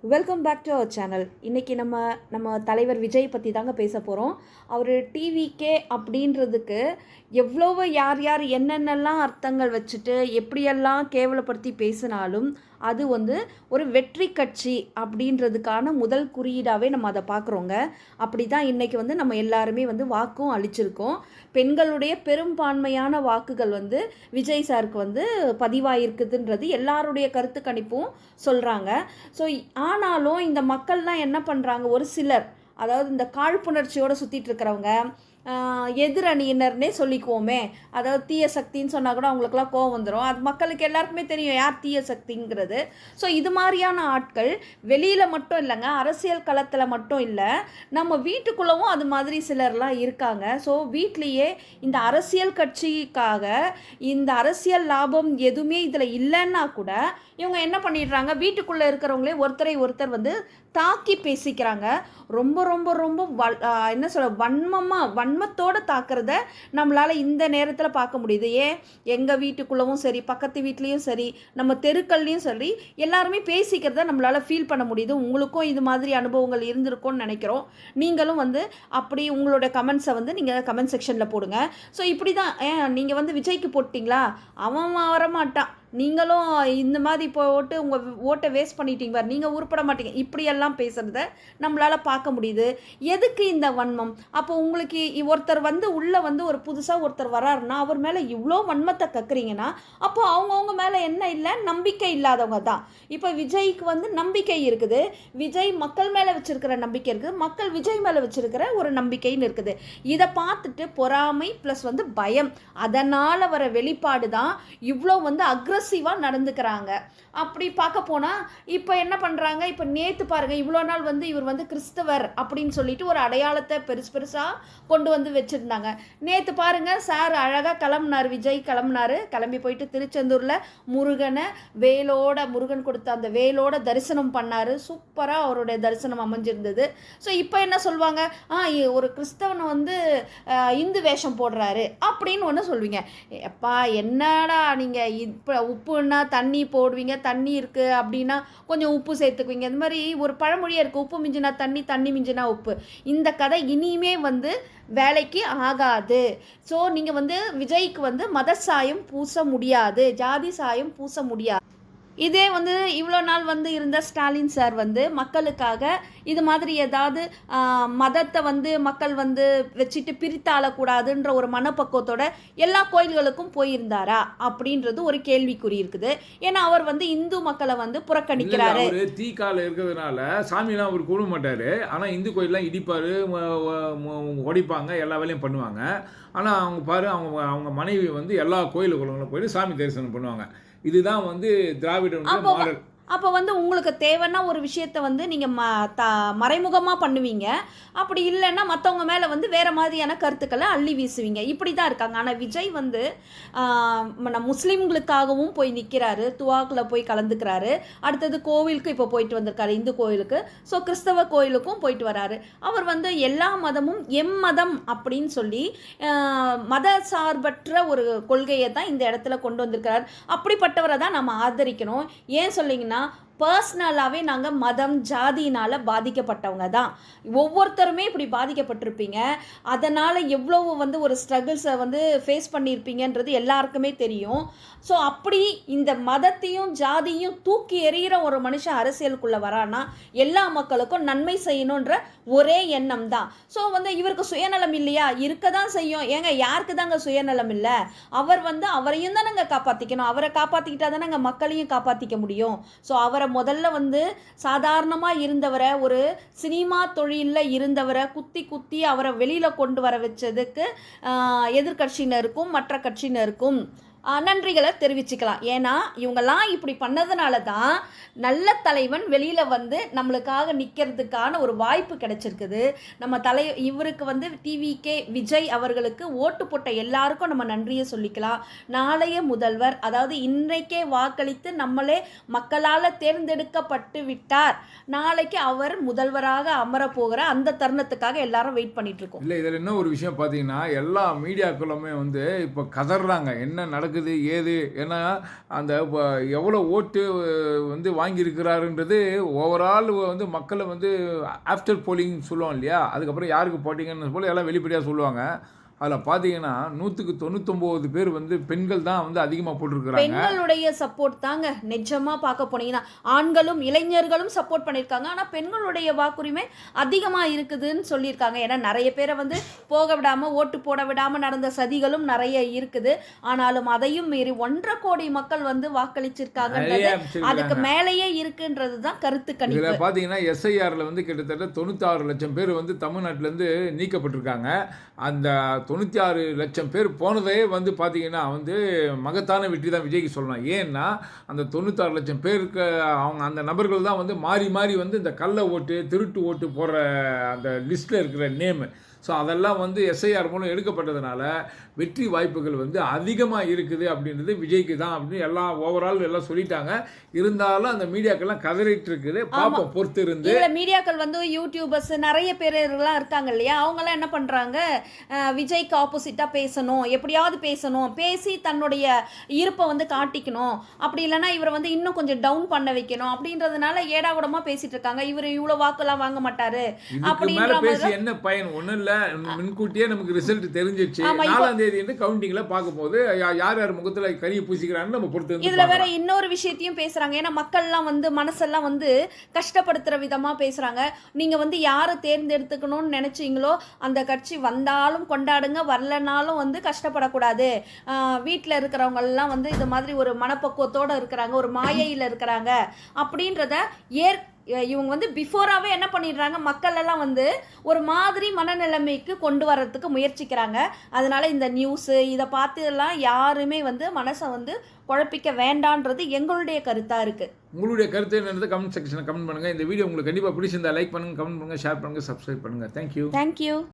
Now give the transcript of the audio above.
Welcome back to our channel. இன்றைக்கி நம்ம தலைவர் விஜய் பற்றி தாங்க பேச போகிறோம். அவர் டிவிகே அப்படின்றதுக்கு எவ்வளவு யார் யார் என்னென்னலாம் அர்த்தங்கள் வச்சுட்டு எப்படியெல்லாம் கேவலப்படுத்தி பேசினாலும் அது ஒரு வெற்றி கட்சி அப்படின்றதுக்கான முதல் குறியீடாகவே நம்ம அதை பார்க்குறோங்க. அப்படி தான் இன்றைக்கி நம்ம எல்லாருமே வாக்கும் அளிச்சிருக்கோம். பெண்களுடைய பெரும்பான்மையான வாக்குகள் விஜய் சாருக்கு பதிவாயிருக்குதுன்றது எல்லாருடைய கருத்து கணிப்பும் சொல்கிறாங்க. ஸோ ஆனாலும் இந்த மக்கள்லாம் என்ன பண்ணுறாங்க, ஒரு சிலர் அதாவது இந்த காழ்ப்புணர்ச்சியோடு சுற்றிட்டு இருக்கிறவங்க, எதிரணியினர்னே சொல்லிக்குவோமே, அதாவது தீய சக்தின்னு சொன்னால் கூட அவங்களுக்குலாம் கோவம் வந்துடும். அது மக்களுக்கு எல்லாருக்குமே தெரியும் யார் தீய சக்திங்கிறது. ஸோ இது மாதிரியான ஆட்கள் வெளியில் மட்டும் இல்லைங்க, அரசியல் களத்தில் மட்டும் இல்லை, நம்ம வீட்டுக்குள்ளவும் அது மாதிரி சிலர்லாம் இருக்காங்க. ஸோ வீட்லேயே இந்த அரசியல் கட்சிக்காக இந்த அரசியல் லாபம் எதுவுமே இதில் இல்லைன்னா கூட இவங்க என்ன பண்ணிடுறாங்க, வீட்டுக்குள்ளே இருக்கிறவங்களே ஒருத்தரை ஒருத்தர் தாக்கி பேசிக்கிறாங்க. ரொம்ப ரொம்ப ரொம்ப என்ன சொல்ல வன்மத்தோடு தாக்குறத நம்மளால் இந்த நேரத்தில் பார்க்க முடியுது. எங்கள் வீட்டுக்குள்ளவும் சரி, பக்கத்து வீட்லேயும் சரி, நம்ம தெருக்கள்லேயும் சரி, எல்லாருமே பேசிக்கிறத நம்மளால் ஃபீல் பண்ண முடியுது. உங்களுக்கும் இது மாதிரி அனுபவங்கள் இருந்திருக்கும்னு நினைக்கிறோம். நீங்களும் அப்படி உங்களோட கமெண்ட்ஸை நீங்கள் கமெண்ட் செக்ஷனில் போடுங்க. ஸோ இப்படி தான் நீங்கள் விஜய்க்கு போட்டிங்களா, அவன் வரமாட்டான், நீங்களும் இந்த மாதிரி போட்டு உங்கள் ஓட்டை வேஸ்ட் பண்ணிட்டீங்க, நீங்கள் உருப்பட மாட்டீங்க, இப்படியெல்லாம் பேசுகிறத நம்மளால் பார்க்க முடியுது. எதுக்கு இந்த வன்மம்? அப்போ உங்களுக்கு ஒருத்தர் உள்ளே ஒரு புதுசாக ஒருத்தர் வராருன்னா அவர் மேலே இவ்வளோ வன்மத்தை கக்குறீங்கன்னா அப்போ அவங்கவுங்க மேலே என்ன இல்லை, நம்பிக்கை இல்லாதவங்க தான். இப்போ விஜய்க்கு நம்பிக்கை இருக்குது, விஜய் மக்கள் மேலே வச்சுருக்கிற நம்பிக்கை இருக்குது, மக்கள் விஜய் மேலே வச்சுருக்கிற ஒரு நம்பிக்கைன்னு இருக்குது. இதை பார்த்துட்டு பொறாமை ப்ளஸ் பயம், அதனால் வர வெளிப்பாடு தான் இவ்வளோ அக்ரஸிவாக நடந்துக்கிறாங்க. அப்படி பார்க்க போனால் இப்போ என்ன பண்ணுறாங்க, இப்போ நேற்று பாருங்கள், இவ்வளோ நாள் இவர் கிறிஸ்தவர் அப்படின்னு சொல்லிட்டு ஒரு அடையாளத்தை பெருசாக கொண்டு வச்சுருந்தாங்க. நேற்று பாருங்கள், சார் அழகாக கிளம்புனார், விஜய் கிளம்பி போயிட்டு திருச்செந்தூரில் முருகன் கொடுத்த அந்த வேலோட தரிசனம் பண்ணார். சூப்பராக அவருடைய தரிசனம் அமைஞ்சிருந்தது. ஸோ இப்போ என்ன சொல்லுவாங்க, ஒரு கிறிஸ்தவனை இந்து வேஷம் போடுறாரு அப்படின்னு ஒன்று சொல்வீங்க. எப்பா என்னடா நீங்கள் இப்போ உப்புன்னா தண்ணி போடுவீங்க, தண்ணி இருக்குது அப்படின்னா கொஞ்சம் உப்பு சேர்த்துக்குவீங்க. இந்த மாதிரி ஒரு பழமொழியாக இருக்குது, உப்பு மிஞ்சினா தண்ணி, தண்ணி மிஞ்சினா உப்பு. இந்த கதை இனிமே வேலைக்கு ஆகாது. ஸோ நீங்கள் விஜய்க்கு மத சாயம் பூச முடியாது, ஜாதி சாயம் பூச முடியாது. இதே இவ்வளோ நாள் இருந்த ஸ்டாலின் சார் மக்களுக்காக இது மாதிரி ஏதாவது மதத்தை மக்கள் வச்சுட்டு பிரித்தாளக்கூடாதுன்ற ஒரு மனப்பக்குவத்தோட எல்லா கோயில்களுக்கும் போயிருந்தாரா அப்படின்றது ஒரு கேள்விக்குறி இருக்குது. ஏன்னா அவர் இந்து மக்களை புறக்கணிக்கிறாரு. தீக்கால இருக்கிறதுனால சாமியெல்லாம் அவர் கூட மாட்டார். ஆனால் இந்து கோயிலெலாம் இடிப்பார், ஒடிப்பாங்க, எல்லா வேலையும் பண்ணுவாங்க. ஆனால் அவங்க பாரு, அவங்க மனைவி எல்லா கோயிலுக்குள்ள போயிட்டு சாமி தரிசனம் பண்ணுவாங்க. இதுதான் திராவிட மாடல். அப்போ உங்களுக்கு தேவைன்னா ஒரு விஷயத்தை நீங்கள் மறைமுகமாக பண்ணுவீங்க, அப்படி இல்லைன்னா மற்றவங்க மேலே வேறு மாதிரியான கருத்துக்களை அள்ளி வீசுவீங்க. இப்படி தான் இருக்காங்க. ஆனால் விஜய் முஸ்லீம்களுக்காகவும் போய் நிற்கிறாரு, துவாக்கில் போய் கலந்துக்கிறாரு, அடுத்தது கோவிலுக்கு இப்போ போயிட்டு வந்திருக்காரு, இந்து கோயிலுக்கு. ஸோ கிறிஸ்தவ கோயிலுக்கும் போயிட்டு வராரு. அவர் எல்லா மதமும் எம்மதம் அப்படின்னு சொல்லி மத சார்பற்ற ஒரு கொள்கையை தான் இந்த இடத்துல கொண்டு வந்திருக்கிறார். அப்படிப்பட்டவரை தான் நம்ம ஆதரிக்கணும். ஏன் சொல்லிங்கன்னா, பர்சனலாகவே நாங்கள் மதம் ஜாதியினால் பாதிக்கப்பட்டவங்க தான். ஒவ்வொருத்தருமே இப்படி பாதிக்கப்பட்டிருப்பீங்க. அதனால் எவ்வளவு ஒரு ஸ்ட்ரகிள்ஸை ஃபேஸ் பண்ணியிருப்பீங்கன்றது எல்லாருக்குமே தெரியும். ஸோ அப்படி இந்த மதத்தையும் ஜாதியும் தூக்கி எறிகிற ஒரு மனுஷன் அரசியலுக்குள்ளே வரானா எல்லா மக்களுக்கும் நன்மை செய்யணுன்ற ஒரே எண்ணம் தான். ஸோ இவருக்கு சுயநலம் இல்லையா? இருக்க தான் செய்யும். ஏங்க யாருக்கு தாங்க சுயநலம் இல்லை? அவர் அவரையும் தான் நாங்கள் காப்பாற்றிக்கணும். அவரை காப்பாற்றிக்கிட்டா தான் நாங்கள் மக்களையும் காப்பாற்றிக்க முடியும். ஸோ அவரை முதல்ல சாதாரணமாக இருந்தவரை, ஒரு சினிமா தொழிலில் இருந்தவரை குத்தி அவரை வெளியில் கொண்டு வர வச்சதுக்கு எதிர்கட்சியினருக்கும் மற்ற கட்சியினருக்கும் நன்றிகளை தெரிவிச்சுக்கலாம். ஏன்னா இவங்கெல்லாம் இப்படி பண்ணதுனால தான் நல்ல தலைவன் வெளியில் நம்மளுக்காக நிற்கிறதுக்கான ஒரு வாய்ப்பு கிடைச்சிருக்குது. நம்ம இவருக்கு டிவிகே விஜய் அவர்களுக்கு ஓட்டு போட்ட எல்லாருக்கும் நம்ம நன்றியை சொல்லிக்கலாம். நாளைய முதல்வர், அதாவது இன்றைக்கே வாக்களித்து நம்மளே மக்களால் தேர்ந்தெடுக்கப்பட்டு விட்டார், நாளைக்கு அவர் முதல்வராக அமரப்போகிற அந்த தருணத்துக்காக எல்லாரும் வெயிட் பண்ணிட்டு இருக்கோம். இல்லை, இதில் என்ன ஒரு விஷயம் பார்த்தீங்கன்னா, எல்லா மீடியாக்களுமே இப்போ கதறாங்க, என்ன நடக்குது நடக்குது ஏது, ஏன்னா அந்த எவ்வளோ ஓட்டு வந்து வாங்கியிருக்கிறாருன்றது ஓவரால் வந்து மக்களை வந்து ஆஃப்டர் போலிங் சொல்லுவோம் இல்லையா, அதுக்கப்புறம் யாருக்கு போட்டிங்கன்னு போல எல்லாம் வெளிப்படையாக சொல்லுவாங்க. அதில் பார்த்தீங்கன்னா 100க்கு 99 பேர் வந்து பெண்கள் தான் வந்து அதிகமாக போட்டிருக்கிறாங்க. பெண்களுடைய சப்போர்ட் தாங்க நிஜமாக பார்க்க போனீங்கன்னா, ஆண்களும் இளைஞர்களும் சப்போர்ட் பண்ணியிருக்காங்க. ஆனால் பெண்களுடைய வாக்குரிமை அதிகமாக இருக்குதுன்னு சொல்லியிருக்காங்க. ஏன்னா நிறைய பேரை வந்து போக விடாமல் ஓட்டு போட விடாமல் நடந்த சதிகளும் நிறைய இருக்குது. ஆனாலும் அதையும் மீறி 1.5 கோடி மக்கள் வந்து வாக்களிச்சிருக்காங்கன்றது அதுக்கு மேலேயே இருக்குன்றது தான் கருத்து கணிப்பு. இதில் பார்த்தீங்கன்னா எஸ்ஐஆரில் வந்து கிட்டத்தட்ட 96 லட்சம் பேர் வந்து தமிழ்நாட்டிலேருந்து நீக்கப்பட்டிருக்காங்க. அந்த 96 லட்சம் பேர் போனதே வந்து பார்த்தீங்கன்னா வந்து மகத்தான வெற்றி தான் விஜய்க்கு சொல்லலாம். ஏன்னா அந்த 96 லட்சம் பேருக்கு அவங்க அந்த நபர்கள் தான் வந்து மாறி மாறி வந்து இந்த கள்ள ஓட்டு திருட்டு ஓட்டு போடுற அந்த லிஸ்ட்டில் இருக்கிற நேமு. ஸோ அதெல்லாம் வந்து எஸ்ஐஆர் மூலம் எடுக்கப்பட்டதுனால வெற்றி வாய்ப்புகள் வந்து அதிகமாக இருக்குது அப்படின்றது விஜய்க்கு தான் அப்படின்னு எல்லாம் ஓவரால் எல்லாம் சொல்லிட்டாங்க. இருந்தாலும் அந்த மீடியாக்கெல்லாம் கதறிட்டு இருக்குது. பார்ப்போம் பொறுத்து இருந்து. இதில் மீடியாக்கள் வந்து யூடியூபர்ஸ் நிறைய பேர்லாம் இருக்காங்க இல்லையா, அவங்களாம் என்ன பண்ணுறாங்க, விஜய்க்கு ஆப்போசிட்டாக பேசணும், எப்படியாவது பேசணும், பேசி தன்னுடைய இருப்பை வந்து காட்டிக்கணும், அப்படி இல்லைன்னா இவரை வந்து இன்னும் கொஞ்சம் டவுன் பண்ண வைக்கணும் அப்படின்றதுனால ஏடாகூடமாக பேசிட்டு இருக்காங்க. இவர் இவ்வளோ வாக்கெல்லாம் வாங்க மாட்டாரு அப்படின்ற பேசி என்ன பயன்? ஒன்றும் இல்லை, முன்கூட்டியே நமக்கு ரிசல்ட் தெரிஞ்சிச்சு. 4ஆம் தேதி வந்து கவுண்டிங்ல பார்க்கும்போது யார் யார் முகத்துல கரியை பூசிக்கிறான்னு நம்ம பொறுத்து. இதுல வேற இன்னொரு விஷயத்தையும் பேசுறாங்க. ஏன்னா மக்கள்லாம் வந்து மனசெல்லாம் வந்து கஷ்டப்படுத்துற விதமா பேசுறாங்க. நீங்க வந்து யாரை தேர்ந்தெடுத்துக்கணும்னு நினைச்சீங்களோ அந்த கட்சி வந்தாலும் கொண்டாடுங்க, வரலனாலும் வந்து கஷ்டப்படக்கூடாது. வீட்டில் இருக்கிறவங்க எல்லாம் வந்து இது மாதிரி ஒரு மனப்பக்குவத்தோட இருக்கிறாங்க, ஒரு மாயையில் இருக்கிறாங்க அப்படின்றத இவங்க வந்து பிஃபோராகவே என்ன பண்ணிடுறாங்க, மக்கள் எல்லாம் வந்து ஒரு மாதிரி மனநிலைமைக்கு கொண்டு வரதுக்கு முயற்சிக்கிறாங்க. அதனால இந்த நியூஸு இதை பார்த்து எல்லாம் யாருமே வந்து மனசை வந்து குழப்பிக்க வேண்டான்றது எங்களுடைய கருத்தாக இருக்குது. உங்களுடைய கருத்து என்னன்றது கமெண்ட் செக்ஷனில் கமெண்ட் பண்ணுங்கள். இந்த வீடியோ உங்களுக்கு கண்டிப்பாக பிடிச்சிருந்தா லைக் பண்ணுங்கள், கமெண்ட் பண்ணுங்கள், ஷேர் பண்ணுங்கள், சப்ஸ்கிரைப் பண்ணுங்கள். தேங்க்யூ.